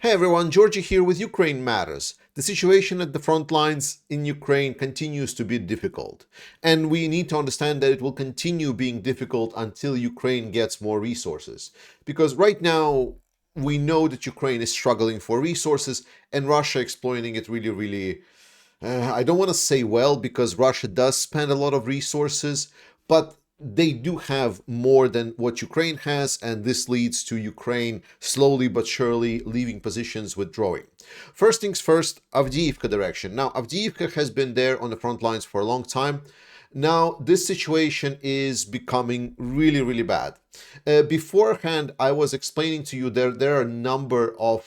Hey everyone, Georgie here with Ukraine Matters. The situation at the front lines in Ukraine continues to be difficult, and we need to understand that it will continue being difficult until Ukraine gets more resources. Because right now, we know that Ukraine is struggling for resources, and Russia exploiting it really. I don't want to say well, because Russia does spend a lot of resources, but they do have more than what Ukraine has, and this leads to Ukraine slowly but surely leaving positions, withdrawing. First things first, Avdiivka direction. Now, Avdiivka has been there on the front lines for a long time. Now, this situation is becoming really bad. Beforehand, I was explaining to you there are a number of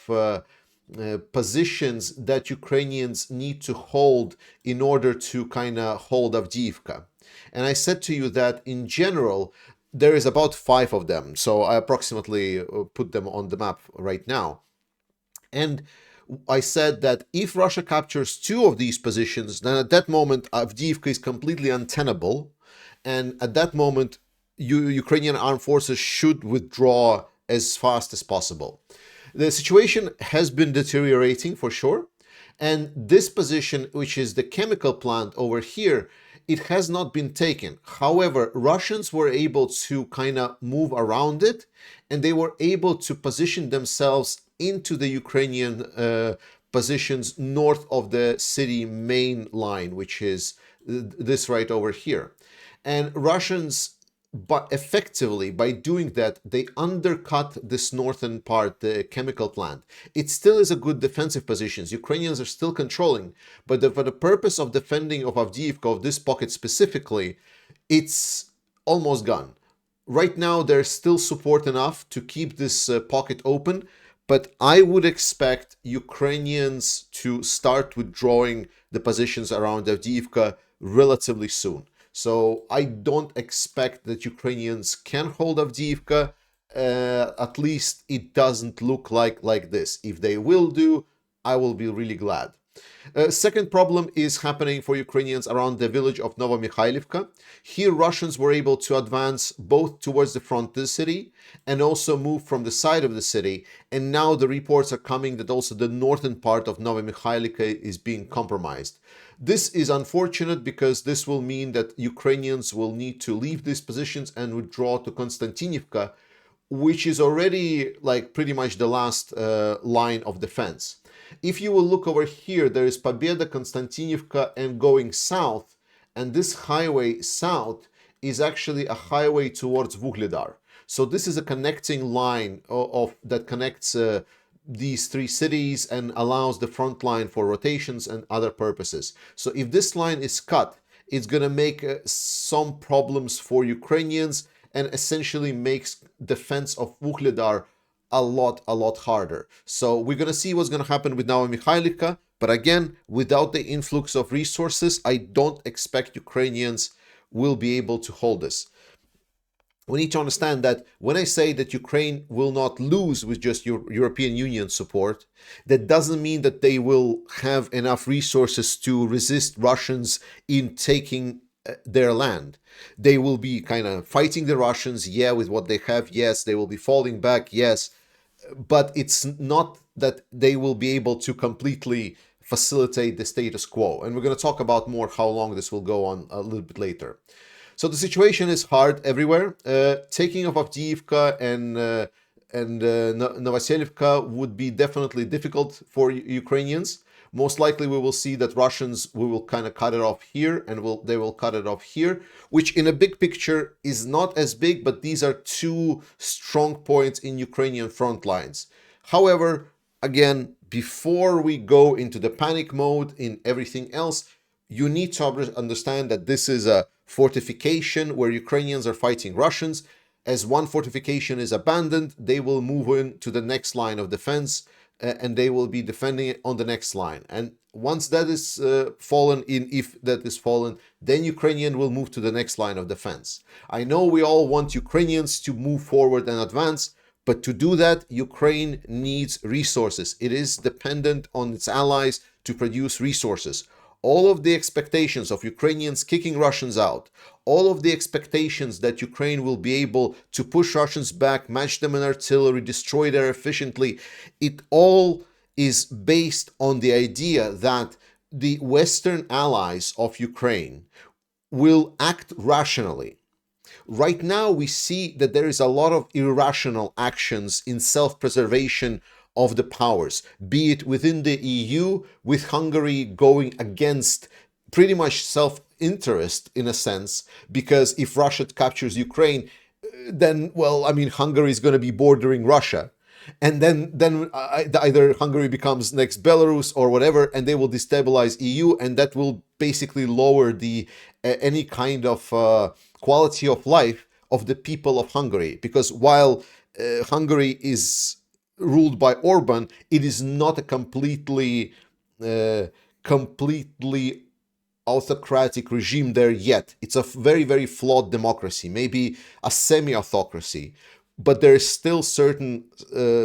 positions that Ukrainians need to hold in order to kind of hold Avdiivka. And I said to you that in general, there is about 5 of them. So I approximately put them on the map right now. And I said that if Russia captures 2 of these positions, then at that moment, Avdiivka is completely untenable. And at that moment, Ukrainian armed forces should withdraw as fast as possible. The situation has been deteriorating for sure. And this position, which is the chemical plant over here, it has not been taken. However, Russians were able to kind of move around it, and they were able to position themselves into the Ukrainian positions north of the city main line, which is this right over here. And Russians, but effectively, by doing that, they undercut this northern part, the chemical plant. It still is a good defensive position. Ukrainians are still controlling, but for the purpose of defending of Avdiivka, of this pocket specifically, it's almost gone. Right now, there's still support enough to keep this pocket open, but I would expect Ukrainians to start withdrawing the positions around Avdiivka relatively soon. So I don't expect that Ukrainians can hold Avdiivka. At least it doesn't look like this. If they will do, I will be really glad. Second problem is happening for Ukrainians around the village of Novomikhailivka. Here, Russians were able to advance both towards the front of the city and also move from the side of the city. And now the reports are coming that also the northern part of Novomikhailivka is being compromised. This is unfortunate because this will mean that Ukrainians will need to leave these positions and withdraw to Konstantinivka, which is already like pretty much the last line of defense. If you will look over here, there is Pobeda, Konstantinivka, and going south, and this highway south is actually a highway towards Vuhledar. So this is a connecting line that connects these 3 cities and allows the front line for rotations and other purposes. So if this line is cut, it's going to make some problems for Ukrainians and essentially makes defense of Vuhledar a lot harder. So we're going to see what's going to happen with Novomikhailivka, but again, without the influx of resources, I don't expect Ukrainians will be able to hold this. We need to understand that when I say that Ukraine will not lose with just European Union support, that doesn't mean that they will have enough resources to resist Russians in taking their land. They will be kind of fighting the Russians, yeah, with what they have, yes. They will be falling back, yes. But it's not that they will be able to completely facilitate the status quo. And we're going to talk about more how long this will go on a little bit later. So the situation is hard everywhere. Taking of Avdiivka and Novoselivka would be definitely difficult for Ukrainians. Most likely we will see that Russians will kind of cut it off here, and they will cut it off here, which in a big picture is not as big, but these are 2 strong points in Ukrainian front lines. However, again, before we go into the panic mode in everything else, you need to understand that this is a fortification where Ukrainians are fighting Russians. As one fortification is abandoned, they will move in to the next line of defense, and they will be defending it on the next line. And once that is fallen, if that is fallen, then Ukrainian will move to the next line of defense. I know we all want Ukrainians to move forward and advance, but to do that, Ukraine needs resources. It is dependent on its allies to produce resources. all of the expectations of Ukrainians kicking Russians out, all of the expectations that Ukraine will be able to push Russians back, match them in artillery, destroy them efficiently, it all is based on the idea that the Western allies of Ukraine will act rationally. Right now, we see that there is a lot of irrational actions in self-preservation of the powers, be it within the EU, with Hungary going against pretty much self-interest in a sense, because if Russia captures Ukraine, then, well, I mean, Hungary is going to be bordering Russia. And then either Hungary becomes next Belarus or whatever, and they will destabilize EU, and that will basically lower the any kind of quality of life of the people of Hungary. Because while Hungary is ruled by Orban, it is not a completely autocratic regime there yet. It's a very, very flawed democracy, maybe a semi-autocracy, but there is still certain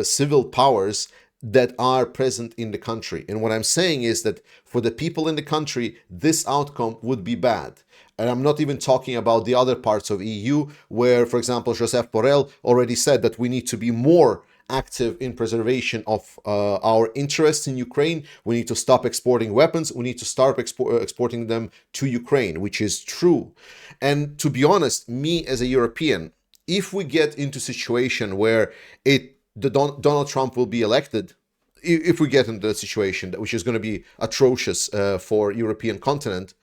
civil powers that are present in the country. And what I'm saying is that for the people in the country, this outcome would be bad. And I'm not even talking about the other parts of EU where, for example, Josep Borrell already said that we need to be more active in preservation of our interests in Ukraine. We need to stop exporting weapons. We need to start exporting them to Ukraine, which is true. And to be honest, me as a European, if we get into a situation where Donald Trump will be elected, if we get into a situation which is going to be atrocious for European continent,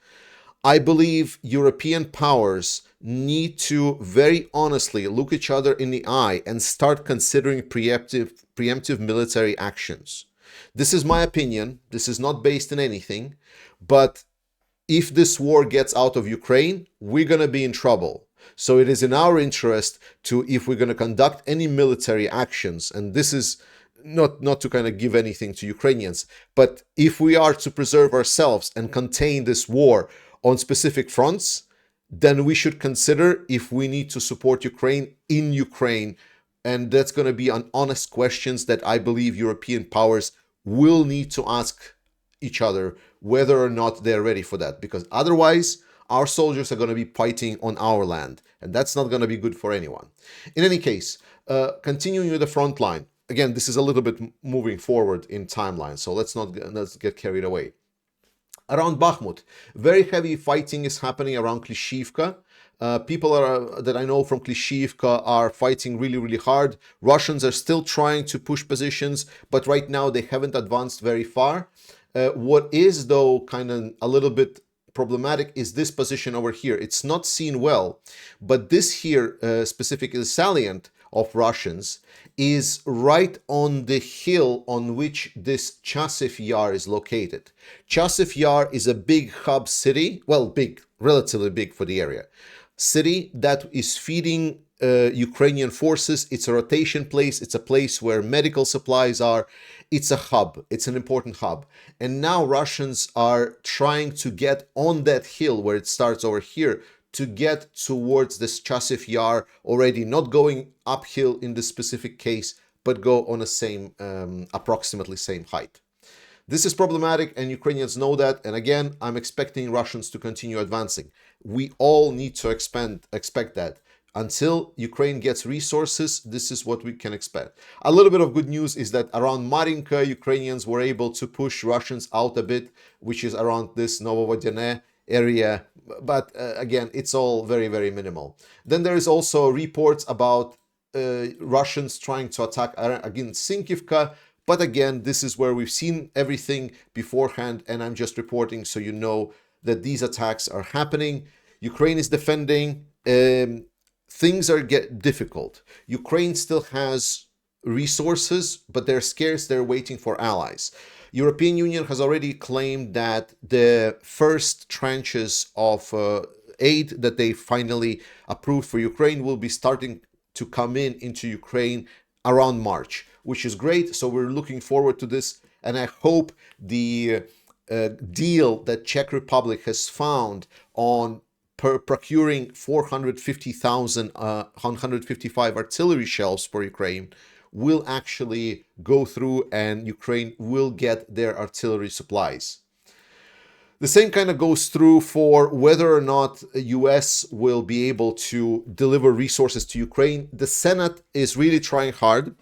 I believe European powers need to very honestly look each other in the eye and start considering preemptive military actions. This is my opinion. This is not based on anything. But if this war gets out of Ukraine, we're going to be in trouble. So it is in our interest to, if we're going to conduct any military actions, and this is not to kind of give anything to Ukrainians, but if we are to preserve ourselves and contain this war on specific fronts, then we should consider if we need to support Ukraine in Ukraine. And that's going to be an honest questions that I believe European powers will need to ask each other whether or not they're ready for that. Because otherwise, our soldiers are going to be fighting on our land. And that's not going to be good for anyone. In any case, continuing with the front line. Again, this is a little bit moving forward in timeline, so let's get carried away. Around Bakhmut, very heavy fighting is happening around Klishivka. People that I know from Klishivka are fighting really, really hard. Russians are still trying to push positions, but right now they haven't advanced very far. What is, though, kind of a little bit problematic is this position over here. It's not seen well, but this here, specifically salient of Russians, is right on the hill on which this Chasiv Yar is located. Chasiv Yar is a big hub city, well, big, relatively big for the area, city that is feeding Ukrainian forces. It's a rotation place. It's a place where medical supplies are. It's a hub. It's an important hub. And now Russians are trying to get on that hill where it starts over here to get towards this Chasiv Yar already, not going uphill in this specific case, but go on the same, approximately same height. This is problematic, and Ukrainians know that. And again, I'm expecting Russians to continue advancing. We all need to expect that. Until Ukraine gets resources, this is what we can expect. A little bit of good news is that around Marinka, Ukrainians were able to push Russians out a bit, which is around this Novovodene area. But again, it's all very, very minimal. Then there is also reports about Russians trying to attack against Sinkivka. But again, this is where we've seen everything beforehand, and I'm just reporting so you know that these attacks are happening. Ukraine is defending. Things are difficult. Ukraine still has resources, but they're scarce. They're waiting for allies. European Union has already claimed that the first tranches of aid that they finally approved for Ukraine will be starting to come into Ukraine around March, which is great. So we're looking forward to this. And I hope the deal that Czech Republic has found on procuring 450,000 155 artillery shells for Ukraine will actually go through, and Ukraine will get their artillery supplies. The same kind of goes through for whether or not the US will be able to deliver resources to Ukraine. The Senate is really trying hard.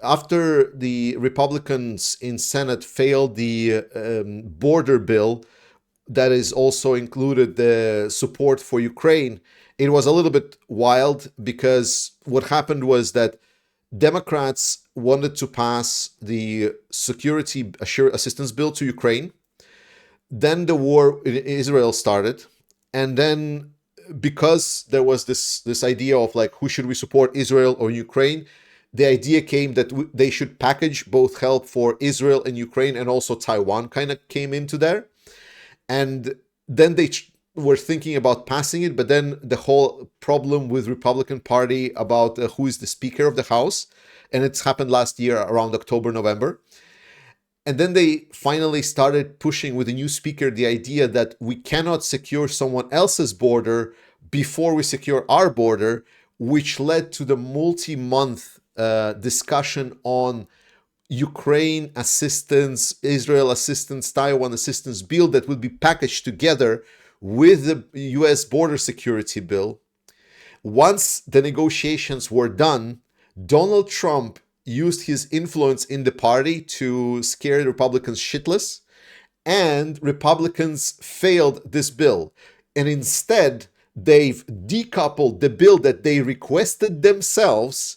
After the Republicans in Senate failed the border bill that is also included the support for Ukraine, it was a little bit wild because what happened was that Democrats wanted to pass the security assistance bill to Ukraine. Then the war in Israel started, and then because there was this idea of like who should we support, Israel or Ukraine, the idea came that they should package both help for Israel and Ukraine, and also Taiwan kind of came into there. And then they were thinking about passing it, but then the whole problem with Republican Party about who is the Speaker of the House, and it's happened last year around October, November. And then they finally started pushing with the new speaker the idea that we cannot secure someone else's border before we secure our border, which led to the multi-month discussion on Ukraine assistance, Israel assistance, Taiwan assistance bill that would be packaged together with the US border security bill. Once the negotiations were done, Donald Trump used his influence in the party to scare the Republicans shitless, and Republicans failed this bill. And instead, they've decoupled the bill that they requested themselves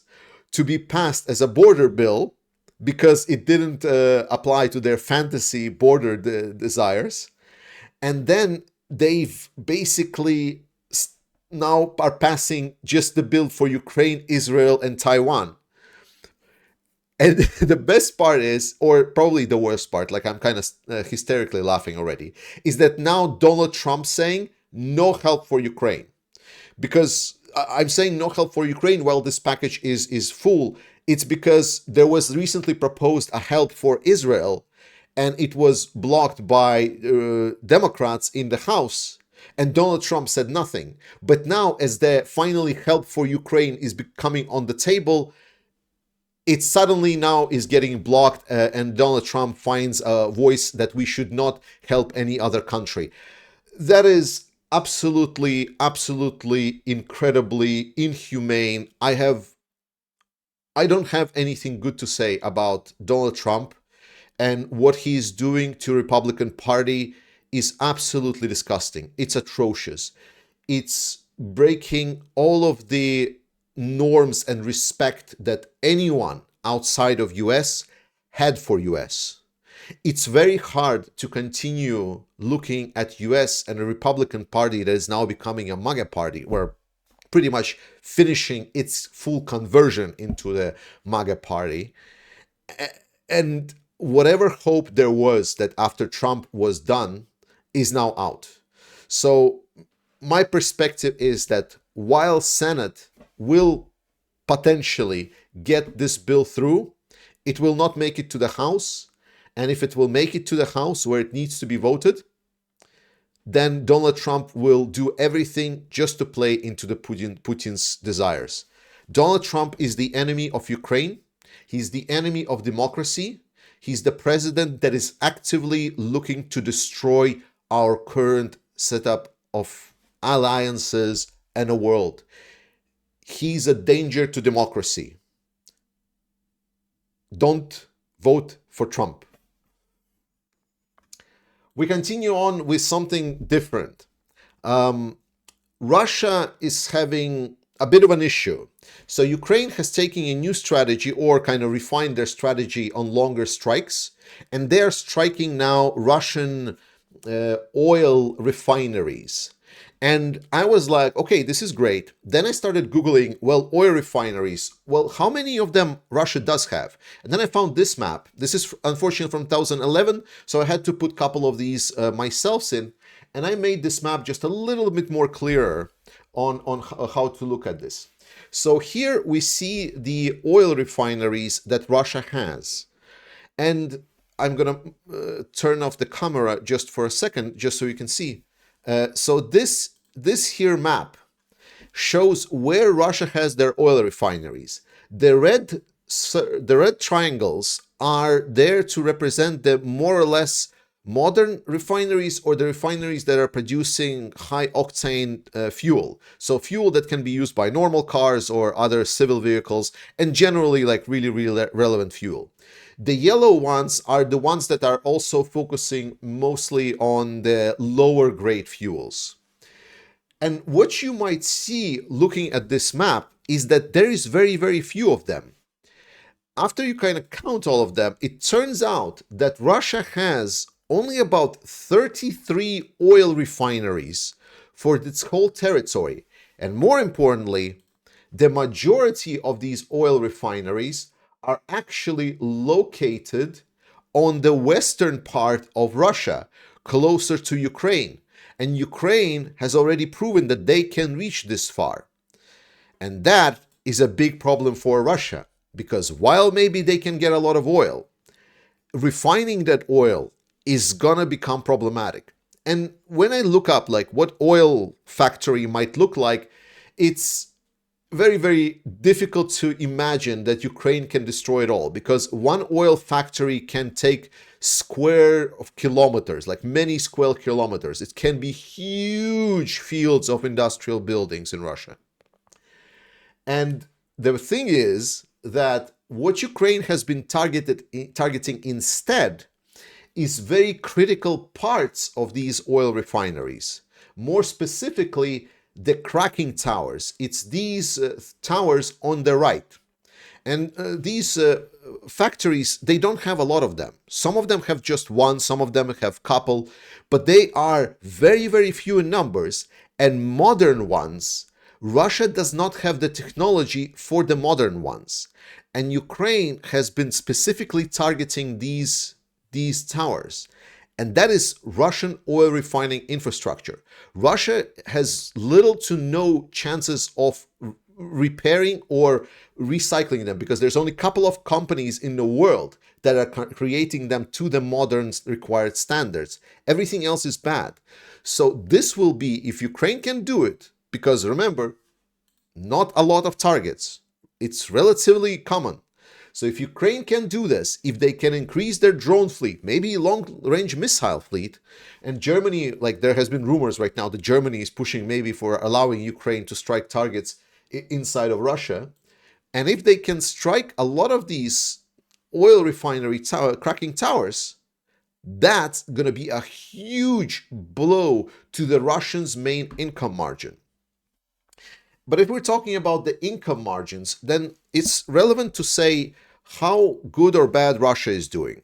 to be passed as a border bill because it didn't apply to their fantasy border desires. And then they've basically now are passing just the bill for Ukraine, Israel, and Taiwan. And the best part is, or probably the worst part, like I'm kind of hysterically laughing already, is that now Donald Trump saying no help for Ukraine. Because I'm saying no help for Ukraine while this package is full. It's because there was recently proposed a help for Israel, and it was blocked by Democrats in the House, and Donald Trump said nothing. But now, as the finally help for Ukraine is becoming on the table, it suddenly now is getting blocked, and Donald Trump finds a voice that we should not help any other country. That is absolutely, absolutely incredibly inhumane. I don't have anything good to say about Donald Trump, and what he's doing to Republican Party is absolutely disgusting. It's atrocious. It's breaking all of the norms and respect that anyone outside of US had for US. It's very hard to continue looking at US and a Republican Party that is now becoming a MAGA party, or pretty much finishing its full conversion into the MAGA party. And whatever hope there was that after Trump was done is now out. So my perspective is that while Senate will potentially get this bill through, it will not make it to the House. And if it will make it to the House where it needs to be voted, then Donald Trump will do everything just to play into the Putin's desires. Donald Trump is the enemy of Ukraine. He's the enemy of democracy. He's the president that is actively looking to destroy our current setup of alliances and a world. He's a danger to democracy. Don't vote for Trump. We continue on with something different. Russia is having a bit of an issue. So Ukraine has taken a new strategy, or kind of refined their strategy on longer strikes, and they're striking now Russian oil refineries. And I was like, okay, this is great. Then I started Googling, well, oil refineries. Well, how many of them Russia does have? And then I found this map. This is unfortunately from 2011, so I had to put a couple of these myself in. And I made this map just a little bit more clearer on how to look at this. So here we see the oil refineries that Russia has. And I'm going to turn off the camera just for a second, just so you can see. So this here map shows where Russia has their oil refineries. The red triangles are there to represent the more or less Modern refineries or the refineries that are producing high octane fuel. So fuel that can be used by normal cars or other civil vehicles, and generally like really, really relevant fuel. The yellow ones are the ones that are also focusing mostly on the lower grade fuels. And what you might see looking at this map is that there is very, very few of them. After you kind of count all of them, it turns out that Russia has only about 33 oil refineries for its whole territory. And more importantly, the majority of these oil refineries are actually located on the western part of Russia, closer to Ukraine. And Ukraine has already proven that they can reach this far. And that is a big problem for Russia, because while maybe they can get a lot of oil, refining that oil is gonna become problematic. And when I look up like what oil factory might look like, it's very, very difficult to imagine that Ukraine can destroy it all, because one oil factory can take square of kilometers, like many square kilometers. It can be huge fields of industrial buildings in Russia. And the thing is that what Ukraine has been targeting instead is very critical parts of these oil refineries. More specifically, the cracking towers. It's these towers on the right. And these factories, they don't have a lot of them. Some of them have just one, some of them have a couple, but they are very, very few in numbers. And modern ones, Russia does not have the technology for the modern ones. And Ukraine has been specifically targeting these towers. And that is Russian oil refining infrastructure. Russia has little to no chances of repairing or recycling them, because there's only a couple of companies in the world that are creating them to the modern required standards. Everything else is bad. So this will be, if Ukraine can do it, because remember, not a lot of targets. It's relatively common. So if Ukraine can do this, if they can increase their drone fleet, maybe long-range missile fleet, and Germany, like there has been rumors right now that Germany is pushing maybe for allowing Ukraine to strike targets inside of Russia, and if they can strike a lot of these oil refinery cracking towers, that's going to be a huge blow to the Russians' main income margin. But if we're talking about the income margins, then it's relevant to say how good or bad Russia is doing.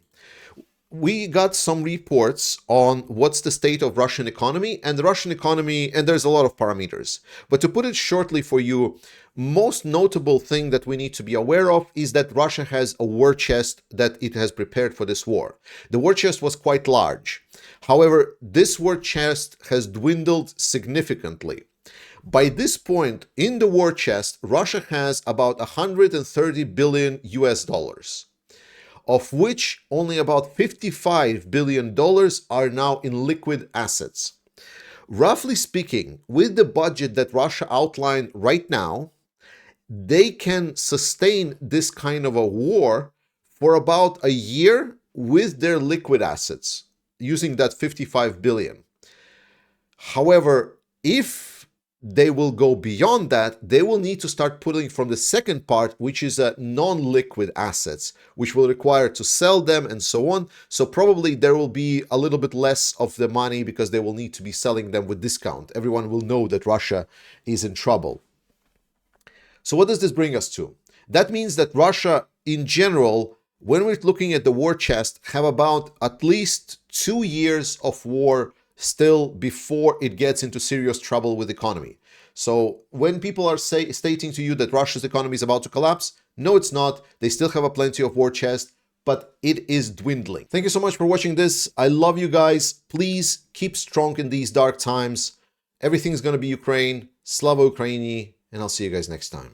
We got some reports on what's the state of Russian economy, and the Russian economy, and there's a lot of parameters. But to put it shortly for you, most notable thing that we need to be aware of is that Russia has a war chest that it has prepared for this war. The war chest was quite large. However, this war chest has dwindled significantly. By this point in the war chest, Russia has about 130 billion US dollars, of which only about 55 billion dollars are now in liquid assets. Roughly speaking, with the budget that Russia outlined right now, they can sustain this kind of a war for about a year with their liquid assets, using that 55 billion. However, if they will go beyond that, they will need to start pulling from the second part, which is non-liquid assets, which will require to sell them and so on. So probably there will be a little bit less of the money because they will need to be selling them with discount. Everyone will know that Russia is in trouble. So what does this bring us to? That means that Russia in general, when we're looking at the war chest, have about at least 2 years of war still before it gets into serious trouble with the economy. So when people are stating to you that Russia's economy is about to collapse, no, it's not. They still have a plenty of war chest, but it is dwindling. Thank you so much for watching this. I love you guys. Please keep strong in these dark times. Everything's going to be Ukraine. Slava Ukraini, and I'll see you guys next time.